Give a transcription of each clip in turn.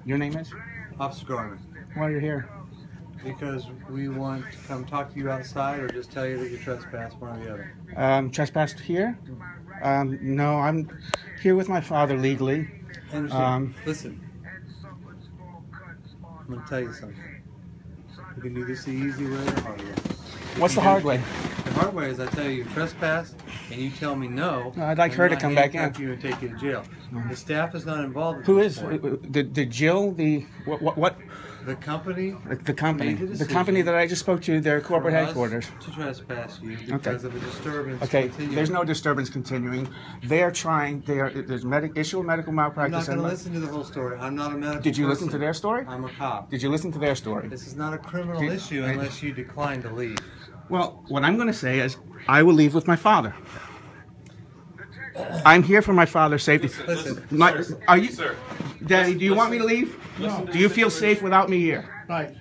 Your name is? Officer Garner. Why are you here? Because we want to come talk to you outside or just tell you that you trespassed, one or the other. Trespassed here? No, I'm here with my father legally. I understand. Listen, I'm going to tell you something. You can do this the easy way or the hard way. What's the hard way? The hard way is I tell you trespass and you tell me no. I'd like her to come back in. You and take you to jail. The staff is not involved. Who is? Did Jill, what? The company. The company. The company that I just spoke to, their corporate headquarters. To trespass you because of a disturbance. Okay, there's no disturbance continuing. They are trying. There's issue of medical malpractice. I'm not going to listen to the whole story. I'm not a medical Did you person. listen to their story? I'm a cop. Did you listen to their story? This is not a criminal issue unless you decline to leave. Well, what I'm going to say is I will leave with my father. I'm here for my father's safety. Listen, are you, sir, Daddy, do you want me to leave? No. Do you feel safe without me here? Right.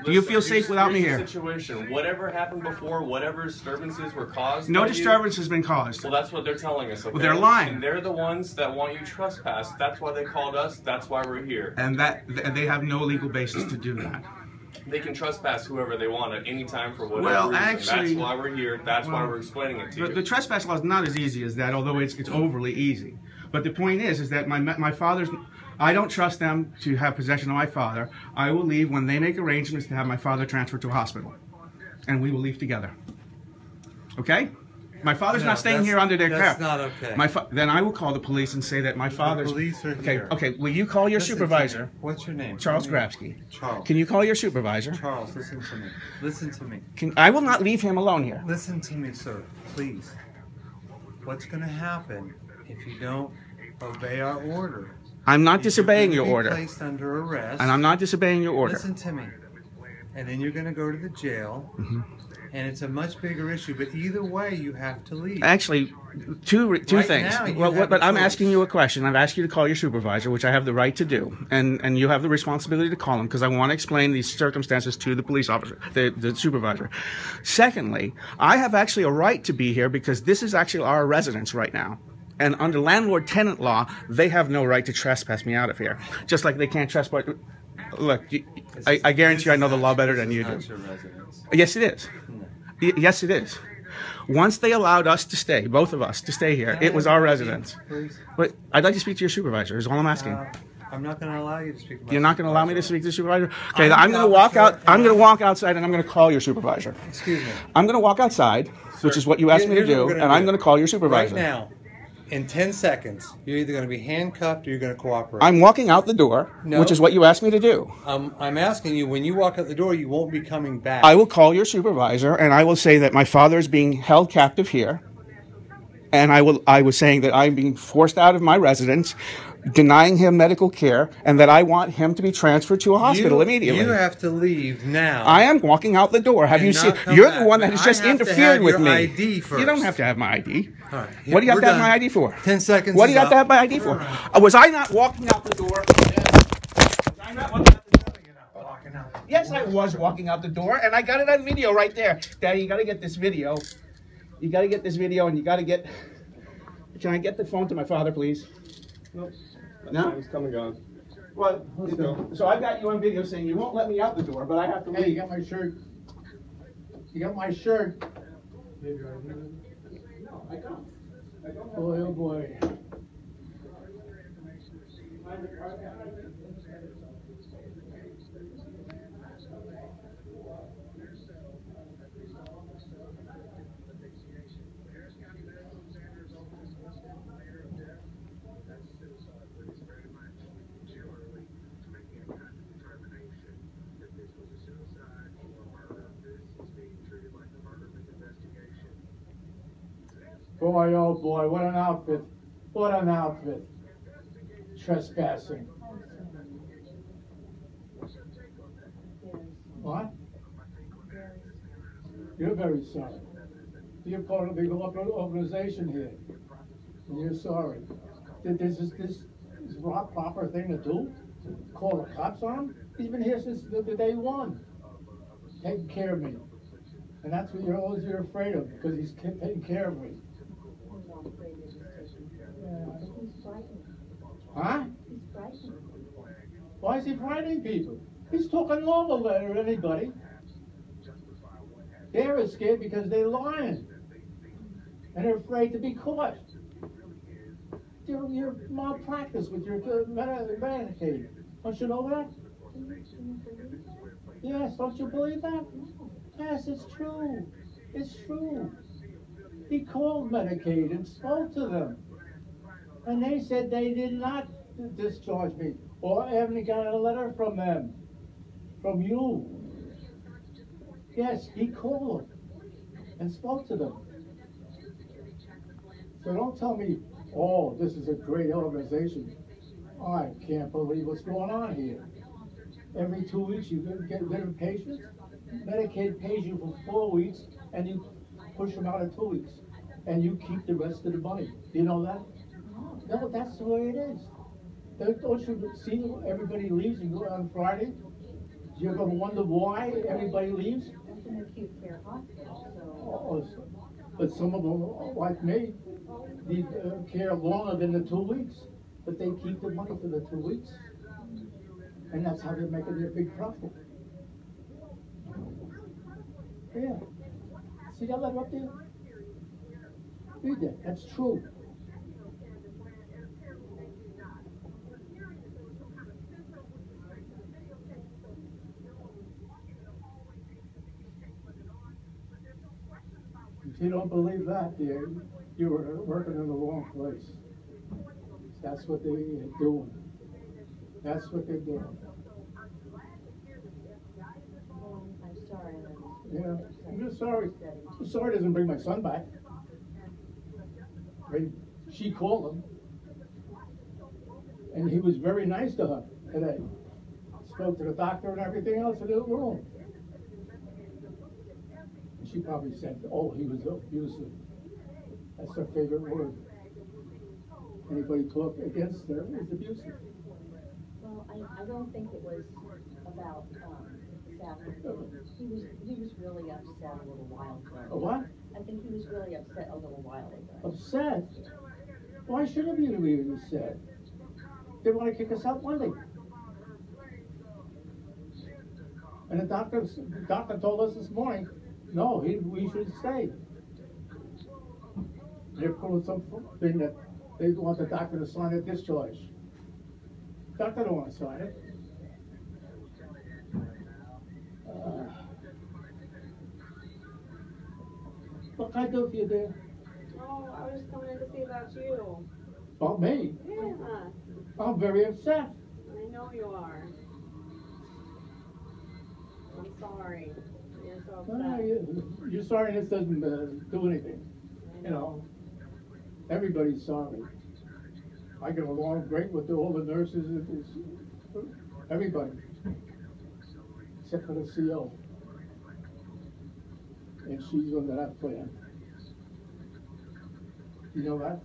Do you feel safe without me here? Situation. Whatever happened before, whatever disturbances were caused. No disturbance has been caused. Well, that's what they're telling us. Okay? Well, they're lying. And they're the ones that want you trespassed. That's why they called us. That's why we're here. And they have no legal basis to do that. They can trespass whoever they want at any time for whatever Well, reason. actually, that's why we're here. That's why we're explaining it to you. The trespass law is not as easy as that, although it's overly easy. But the point is that my father's. I don't trust them to have possession of my father. I will leave when they make arrangements to have my father transferred to a hospital, and we will leave together. Okay? My father's not staying here under their care. That's not okay. Then I will call the police and say that my father's. The police are here. Okay. Will you call your supervisor? What's your name? Charles Grabsky. Charles. Can you call your supervisor? Charles, listen to me. Listen to me. I will not leave him alone here. Listen to me, sir. Please. What's going to happen if you don't obey our order? I'm not disobeying your order. You're going to be placed under arrest. And I'm not disobeying your order. Listen to me. And then you're going to go to the jail. And it's a much bigger issue. But either way, you have to leave. Actually, two things. But I'm asking you a question. I've asked you to call your supervisor, which I have the right to do. And you have the responsibility to call him because I want to explain these circumstances to the police officer, the supervisor. Secondly, I have actually a right to be here because this is actually our residence right now. And under landlord-tenant law, they have no right to trespass me out of here. Just like they can't trespass. Look, I guarantee you I know the law better than you do. Yes, it is. Yes, it is. Once they allowed us to stay, both of us, to stay here, it was our residence. But I'd like to speak to your supervisor, is all I'm asking. I'm not going to allow you to speak to my You're not going to allow me to speak to the supervisor? Okay, I'm going to walk out. I'm going to walk outside and I'm going to call your supervisor. Excuse me. I'm going to walk outside, which is what you asked me to do, and I'm going to call your supervisor. Right now, in 10 seconds, you're either going to be handcuffed or you're going to cooperate. I'm walking out the door, which is what you asked me to do. I'm asking you, when you walk out the door, you won't be coming back. I will call your supervisor, and I will say that my father is being held captive here, and I was saying that I'm being forced out of my residence, denying him medical care, and that I want him to be transferred to a hospital immediately. You have to leave now. I am walking out the door. Have you seen? You're the one that has just interfered with me. ID first. You don't have to have my ID. All right. What do you have to have my ID for? 10 seconds. What do you have to have my ID for? Was I not walking out the door? Was I not walking out the door? Yes, I was walking out the door, and I got it on video right there. Daddy, you got to get this video. You got to get this video, and you got to get. Can I get the phone to my father, please? Nope. No? It's come and gone. Well, so I've got you on video saying you won't let me out the door, but I have to leave. Hey, you got my shirt? You got my shirt? No, I don't. Boy, oh boy. Boy, oh boy, what an outfit. What an outfit. Trespassing. What? You're very sorry. You're part of the organization here. And you're sorry. This is a proper thing to do? Call the cops on him? He's been here since the day one. Taking care of me. And that's what you're afraid of, because he's taking care of me. Huh? Why is he frightening people? He's talking normal to anybody. They're scared because they're lying. And they're afraid to be caught. You're malpractice with your Medicaid. Don't you know that? Yes, don't you believe that? Yes, it's true. It's true. He called Medicaid and spoke to them. And they said they did not discharge me. Or I haven't got a letter from them. From you. Yes, he called them and spoke to them. So don't tell me, oh, this is a great organization. I can't believe what's going on here. Every 2 weeks you get rid of patients. Medicaid pays you for 4 weeks and you push them out in 2 weeks. And you keep the rest of the money. You know that? No, that's the way it is. Don't you see everybody leaves and go on Friday? You're going to wonder why everybody leaves? That's an acute care hospital, so... But some of them, like me, need care longer than the 2 weeks. But they keep the money for the 2 weeks. And that's how they're making their big profit. Yeah. See that letter up there? Read that. That's true. If you don't believe that, dear, you were working in the wrong place. That's what they're doing. That's what they're doing. I'm sorry. Yeah, I'm just sorry. I'm sorry it doesn't bring my son back. Right? She called him. And he was very nice to her today. Spoke to the doctor and everything else in the room. And she probably said, oh, he was abusive. That's her favorite word. Anybody talk against her is abusive. Well, I don't think it was about he was really upset a little while ago. A what? I think he was really upset a little while ago. Upset? Why shouldn't he be upset? They want to kick us out Monday. And the doctor told us this morning, no, we should stay. They're pulling something that they want the doctor to sign a discharge. Doctor don't want to sign it. What can I do for you, dear? Oh, I was just coming in to see about you. About me? Yeah, I'm very upset. I know you are. I'm sorry. You're so upset. You're sorry this doesn't do anything. You know, everybody's sorry. I get along great with all the nurses, everybody, except for the CO. And she's under that plan. You know that?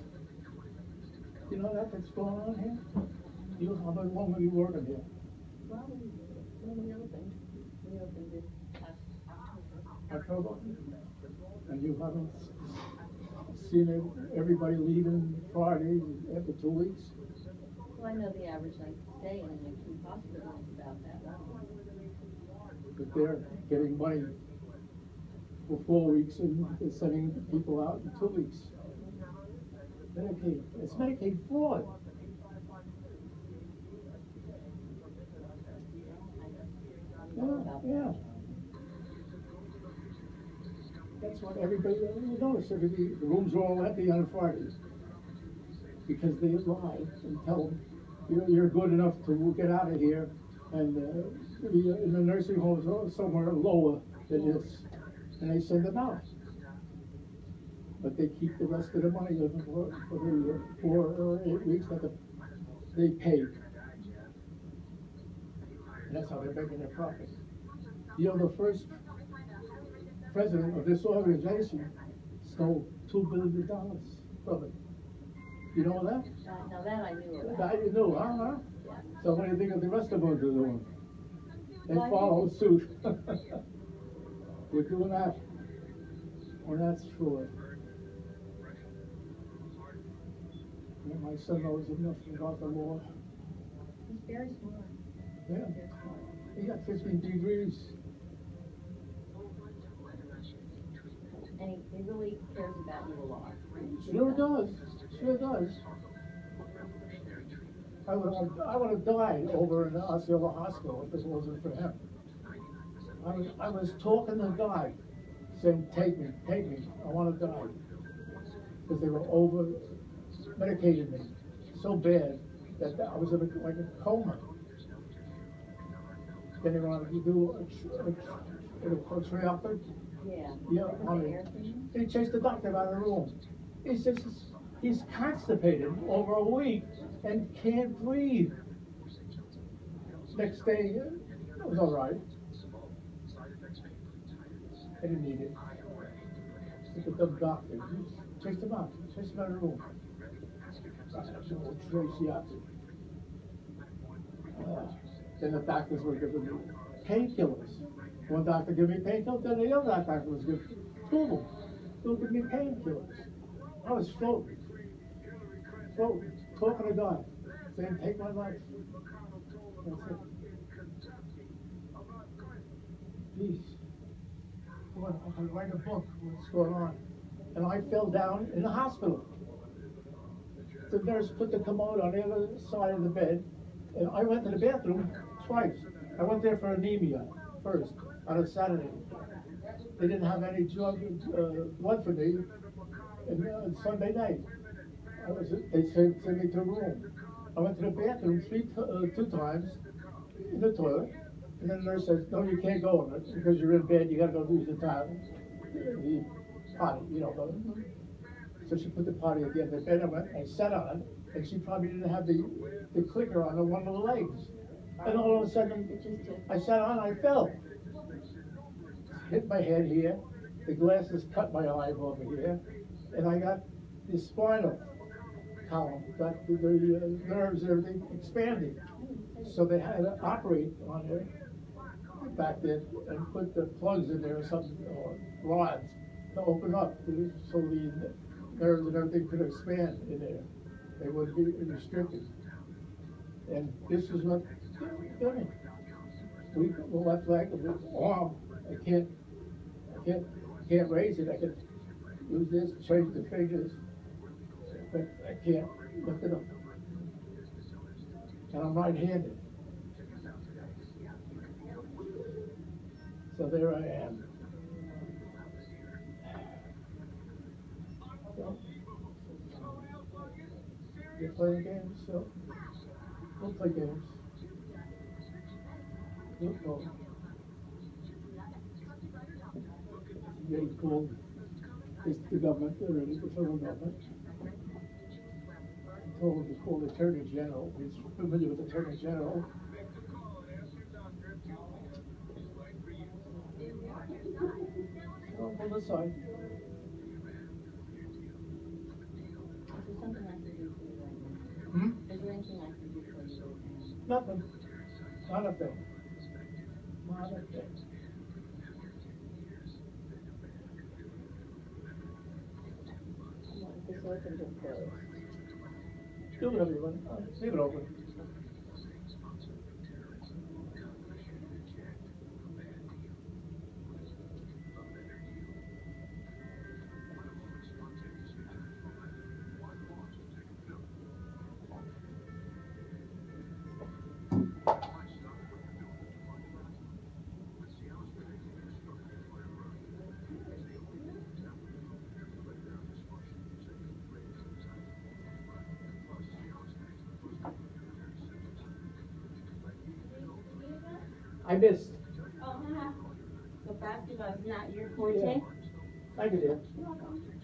You know that's going on here? How long have you working here? Well, we opened. We opened it last October. October? And you haven't seen everybody leaving Friday after 2 weeks? Well, I know the average length of stay in an acute hospital is about that long. But they're getting money for 4 weeks and they're sending people out in 2 weeks. Medicaid. It's Medicaid fraud. Yeah. That's what everybody, you notice, the rooms are all empty on Fridays because they lie and tell them you're good enough to get out of here and be in the nursing homes or somewhere lower than this, and they send them out. But they keep the rest of the money for the 4 or 8 weeks that they pay. And that's how they're making their profit. You know, the first president of this organization stole $2 billion from it. You know that? Now that I knew about. That you knew, huh? Yeah. So what do you think of the rest of us are doing? They Well, follow suit. We're doing that. And that's true. And my son knows nothing about the law. He's very smart. Yeah. He got 15 degrees. And he really cares about you a lot. Sure does. Sure does. I would have died over in the Osceola Hospital if it wasn't for him. I was talking to God, saying, take me, I want to die. Because they were over medicated me so bad that I was in like a coma. Then they wanted to do a triathlon. Yeah. Yeah, on it. And he chased the doctor out of the room. He says he's constipated over a week and can't breathe. Next day, it was all right. I didn't need it. It's a dumb doctor. Chased him out. Chased him out of the room. Tracy out. Then the doctors were giving me painkillers. One doctor gave me painkillers, then the other doctor was giving two of them. They would give me painkillers. I was floating, talking to God, saying, take my life. That's it. Jeez. I can write a book, what's going on. And I fell down in the hospital. The nurse put the commode on the other side of the bed, and I went to the bathroom twice. I went there for anemia first on a Saturday. They didn't have any blood for me. And Sunday night, they sent me to a room. I went to the bathroom two times in the toilet, and then the nurse says, "No, you can't go in it because you're in bed. You got to go use the toilet, the potty, you know." So she put the potty at the end of the bed. I sat on it, and she probably didn't have the clicker on one of the legs. And all of a sudden, I sat on, I fell. Hit my head here. The glasses cut my eye over here, and I got the spinal column, got the nerves, everything expanded. So they had to operate on there back then and put the plugs in there or something, or rods to open up so the nerves and everything could expand in there. They wouldn't be restricted. And this is what they're doing. The left leg, the arm, I can't raise it. I can use this, change the fingers, but I can't lift it up. And I'm right-handed. So there I am. So, you're playing games, so we'll play games. We'll go. Getting called the government, already, the federal government. I told him to call the Attorney General. He's familiar with the Attorney General. So on the side. Is there something I can do for you right now? Hmm? Is there anything I can do for you right now? Nothing. Not a thing. Not a thing. This open or closed? Do whatever you want. Leave it open. I missed. Oh, so basketball is not your forte? Thank you, dear. You're welcome.